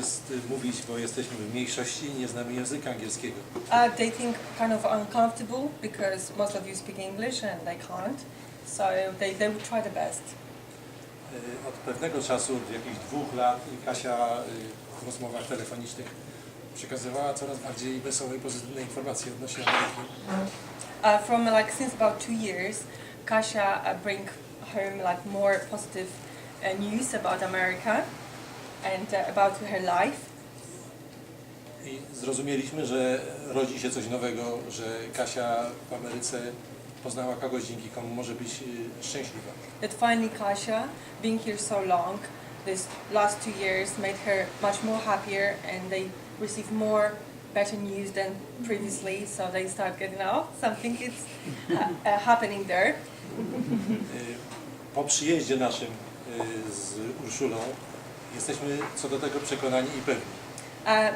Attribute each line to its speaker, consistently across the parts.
Speaker 1: jest mówić, bo jesteśmy w mniejszości i nie znamy języka angielskiego.
Speaker 2: They think kind of uncomfortable because most of you speak English and they can't. So they would try the best.
Speaker 1: Od pewnego czasu, od jakichś 2 lat, Kasia w rozmowach telefonicznych przekazywała coraz bardziej wesołe i pozytywne informacje odnośnie Ameryki.
Speaker 2: From like since about 2 years, Kasia bring home like more positive news about America and about her life.
Speaker 1: I zrozumieliśmy, że rodzi się coś nowego, że Kasia w Ameryce poznała kogoś, dzięki komu może być szczęśliwa.
Speaker 2: That finally Kasia, being here so long, this last 2 years made her much more happier and they receive more better news than previously, so they start getting something is happening there.
Speaker 1: Po przyjeździe naszym z Urszulą jesteśmy co do tego przekonani i pewni.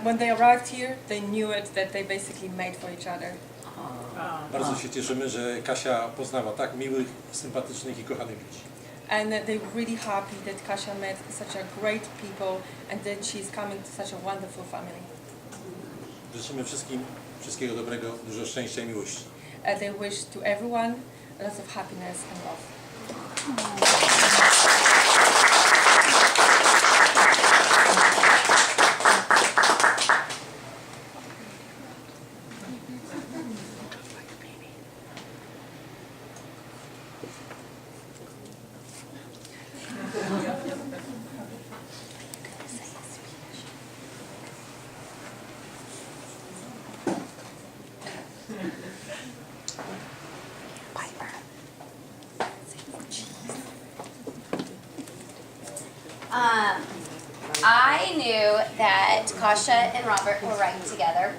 Speaker 2: When they arrived here, they knew it that they basically made for each other.
Speaker 1: Bardzo się cieszymy, że Kasia poznała tak miłych, sympatycznych i kochanych ludzi.
Speaker 2: And they're really happy that Kasia met such a great people and that she's coming to such a wonderful family.
Speaker 1: Życzymy wszystkim wszystkiego dobrego, dużo szczęścia i miłości.
Speaker 2: They wish to everyone lots of happiness and love.
Speaker 3: I knew that Kasia and Robert were right together.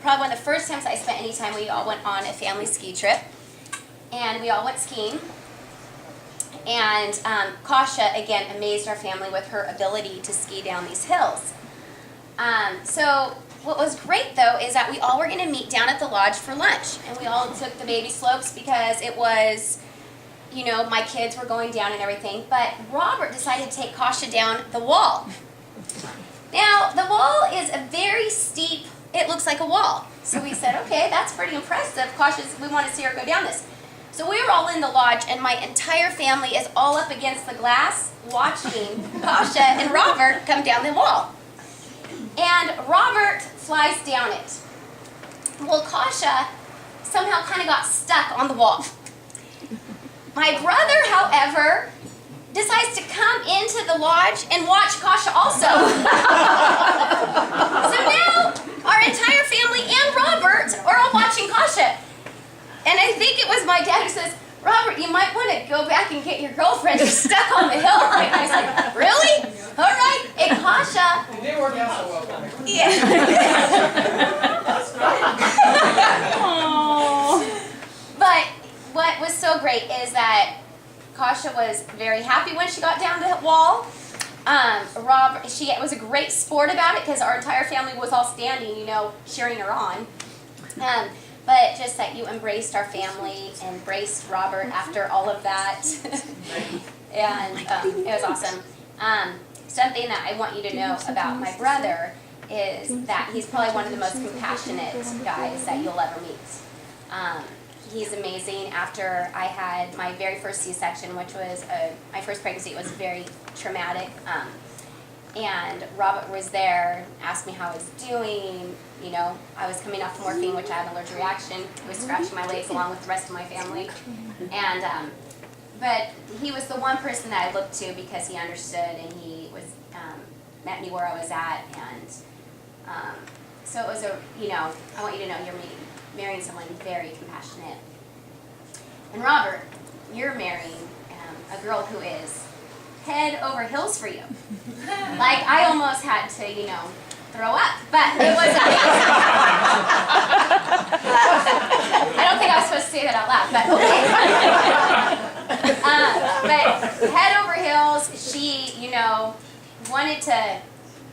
Speaker 3: Probably one of the first times I spent any time, we all went on a family ski trip, and we all went skiing. And Kasia, again, amazed our family with her ability to ski down these hills. So what was great, though, is that we all were going to meet down at the lodge for lunch, and we all took the baby slopes because it was, you know, my kids were going down and everything, but Robert decided to take Kasia down the wall. Now, the wall is a very steep, it looks like a wall. So we said, okay, that's pretty impressive. We want to see her go down this. So we were all in the lodge, and my entire family is all up against the glass watching Kasia and Robert come down the wall. And Robert flies down it. Well, Kasia somehow kind of got stuck on the wall. My brother, however, decides to come into the lodge and watch Kasia also. So now our entire family and Robert are all watching Kasia. And I think it was my dad who says, Robert, you might want to go back and get your girlfriend. She's stuck on the hill. And I was like, really? All right. And Kasia...
Speaker 4: It didn't work out so well for me.
Speaker 3: Yeah. But what was so great is that Kasia was very happy when she got down the wall. She was a great sport about it because our entire family was all standing, you know, cheering her on. But just that you embraced our family, embraced Robert after all of that. And it was awesome. Something that I want you to know about my brother is that he's probably one of the most compassionate guys that you'll ever meet. He's amazing. After I had my very first C-section, which was my first pregnancy, it was very traumatic. And Robert was there, asked me how I was doing. You know, I was coming off morphine, which I had an allergic reaction. He was scratching my legs along with the rest of my family. And but he was the one person that I looked to because he understood and he was met me where I was at. And so it was I want you to know you're marrying someone very compassionate. And Robert, you're marrying a girl who is head over heels for you. Like, I almost had to, throw up, but it was amazing. I don't think I was supposed to say that out loud, but okay. But head over heels, she, wanted to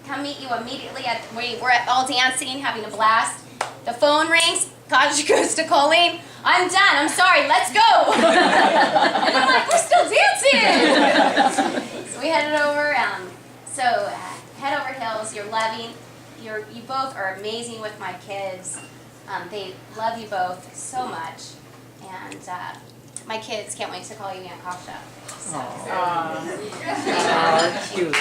Speaker 3: come meet you immediately. We were all dancing, having a blast. The phone rings, Kasia goes to Colleen, I'm done, I'm sorry, let's go. And I'm like, we're still dancing. So we headed over, head over heels. You're loving. You both are amazing with my kids. They love you both so much, and my kids can't wait to call you Aunt Kasha. So.
Speaker 5: Cute.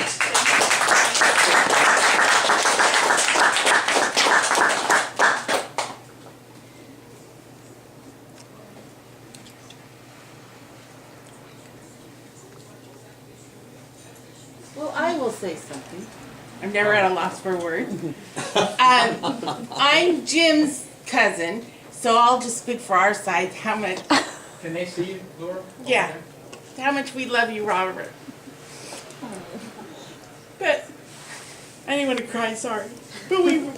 Speaker 6: Well, I will say something. I'm never at a loss for words. I'm Jim's cousin, so I'll just speak for our side. How much?
Speaker 4: Can they see you, Laura?
Speaker 6: Yeah. How much we love you, Robert. But I didn't want to cry. Sorry, but we were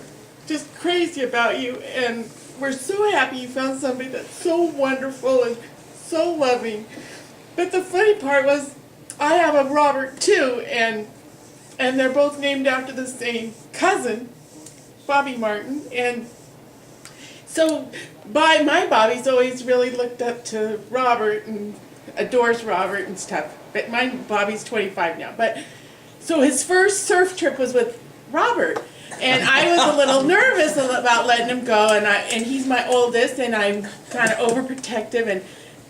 Speaker 6: just crazy about you, and we're so happy you found somebody that's so wonderful and so loving. But the funny part was, I have a Robert too, and they're both named after the same cousin, Bobby Martin. And so my Bobby's always really looked up to Robert and adores Robert and stuff. But my Bobby's 25 now. But so his first surf trip was with Robert. And I was a little nervous about letting him go, and he's my oldest, and I'm kind of overprotective, and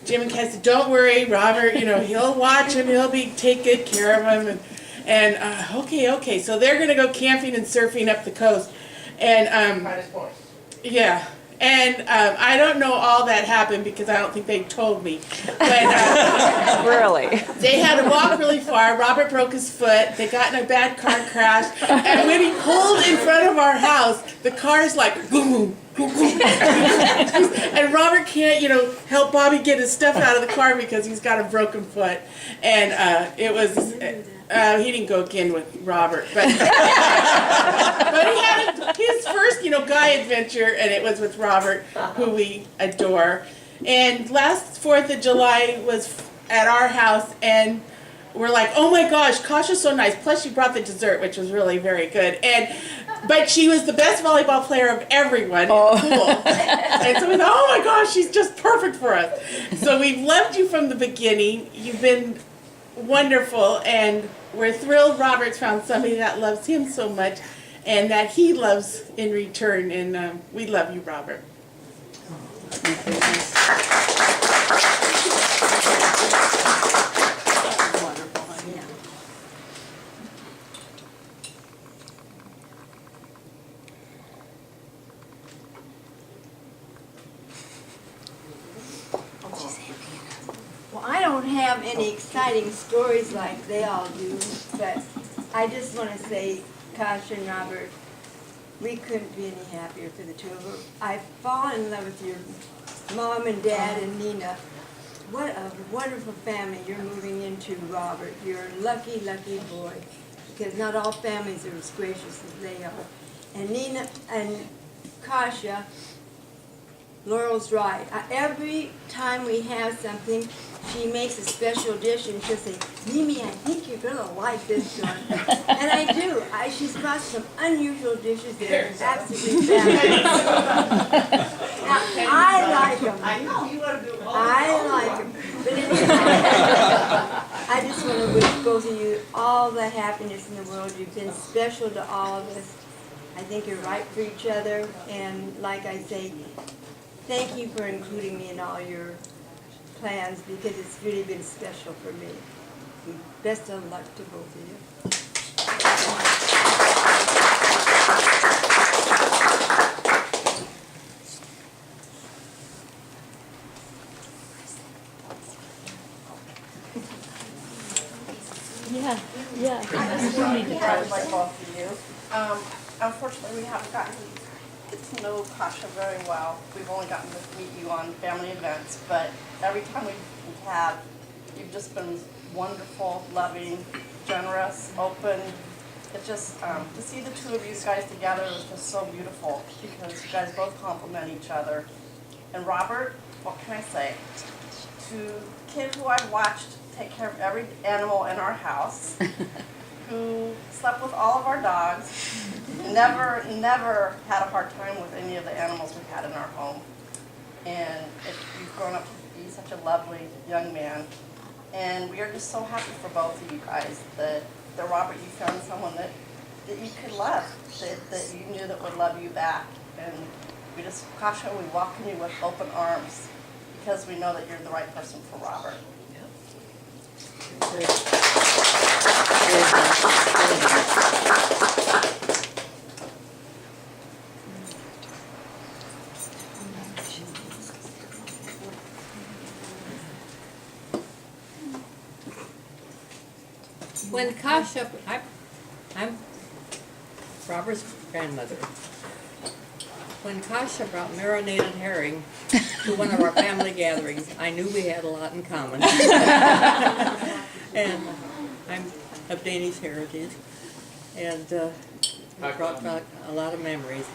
Speaker 6: Jim and Kat said, don't worry, Robert, he'll watch him, take good care of him, and okay, so they're gonna go camping and surfing up the coast, and yeah, and I don't know all that happened because I don't think they told me, but
Speaker 5: Really?
Speaker 6: they had to walk really far. Robert broke his foot. They got in a bad car crash, and when he pulled in front of our house, the car's like boom, boom, boom. And Robert can't, help Bobby get his stuff out of the car because he's got a broken foot, and it was. He didn't go again with Robert, but but he had his first, guy adventure, and it was with Robert, who we adore. And last 4th of July was at our house, and we're like, oh my gosh, Kasha's so nice. Plus, she brought the dessert, which was really very good. But she was the best volleyball player of everyone in the pool. And so we thought, oh my gosh, she's just perfect for us. So we've loved you from the beginning. You've been wonderful, and we're thrilled Robert's found somebody that loves him so much and that he loves in return, and we love you, Robert.
Speaker 7: Well, I don't have any exciting stories like they all do, but I just want to say, Kasha and Robert, we couldn't be any happier for the two of them. I've fallen in love with your mom and dad and Nina. What a wonderful family you're moving into, Robert. You're a lucky, lucky boy, because not all families are as gracious as they are. And Nina and Kasha, Laurel's right. Every time we have something, she makes a special dish and she'll say, Mimi, I think you're going to like this one. And I do. She's got some unusual dishes that are absolutely fabulous. Now, I like them.
Speaker 4: I know, you want to do all
Speaker 7: I like them. But anyway, I just want to wish both of you all the happiness in the world. You've been special to all of us. I think you're right for each other. And like I say, thank you for including me in all your plans, because it's really been special for me. Best of luck to both of you.
Speaker 5: Yeah.
Speaker 8: Like both of you. Unfortunately, we haven't gotten to know Kasha very well. We've only gotten to meet you on family events, but every time we have, you've just been wonderful, loving, generous, open. It just, to see the two of you guys together is just so beautiful because you guys both complement each other. And Robert, what can I say? To kid who I've watched take care of every animal in our house, who slept with all of our dogs, never had a hard time with any of the animals we've had in our home. And you've grown up to be such a lovely young man. And we are just so happy for both of you guys that Robert, you found someone that you could love, that you knew that would love you back. And we just, Kasha, we welcome you with open arms because we know that you're the right person for Robert.
Speaker 5: When Kasha, I'm Robert's grandmother. When Kasha brought marinated herring to one of our family gatherings, I knew we had a lot in common. And I'm of Danish heritage, and we brought back a lot of memories.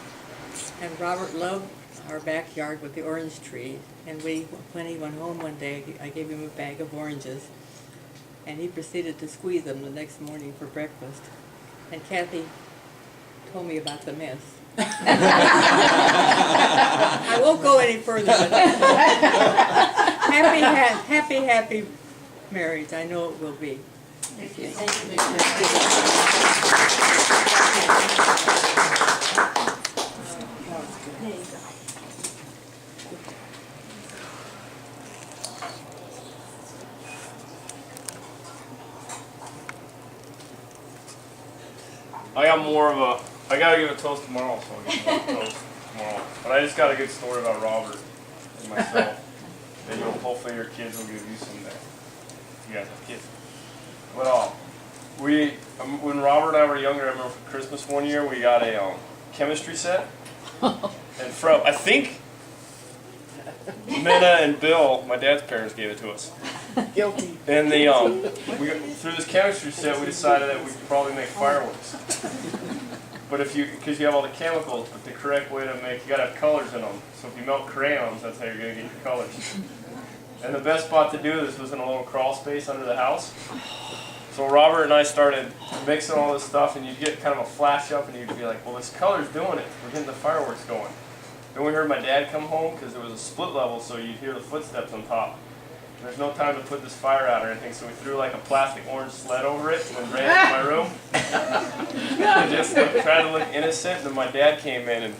Speaker 5: And Robert loved our backyard with the orange tree, and when he went home one day, I gave him a bag of oranges. And he proceeded to squeeze them the next morning for breakfast. And Kathy told me about the mess. I won't go any further. But happy marriage. I know it will be.
Speaker 7: Thank you.
Speaker 9: I gotta give a toast tomorrow, so I'll give more toast tomorrow. But I just got a good story about Robert and myself that hopefully your kids will give you someday. You guys have kids. Well, when Robert and I were younger, I remember for Christmas one year we got a chemistry set, and from I think Minna and Bill, my dad's parents, gave it to us.
Speaker 6: Guilty.
Speaker 9: And through this chemistry set, we decided that we could probably make fireworks. But because you have all the chemicals, but the correct way to make, you gotta have colors in them. So if you melt crayons, that's how you're gonna get your colors. And the best spot to do this was in a little crawl space under the house. So Robert and I started mixing all this stuff, and you'd get kind of a flash up, and you'd be like, well, this color's doing it. We're getting the fireworks going. Then we heard my dad come home, because there was a split level, so you'd hear the footsteps on top. There's no time to put this fire out or anything, so we threw like a plastic orange sled over it and then ran into my room. And just tried to look innocent, and then my dad came in, and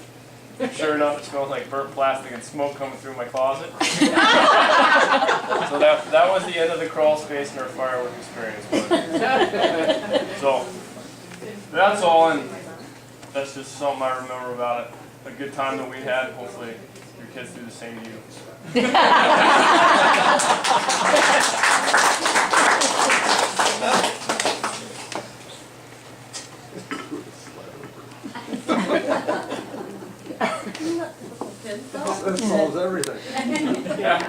Speaker 9: sure enough, it smelled like burnt plastic and smoke coming through my closet. So that was the end of the crawl space and our firework experience. So that's all, and that's just something I remember about it. A good time that we had. Hopefully your kids do the same to you.
Speaker 1: That solves everything.
Speaker 9: Yeah.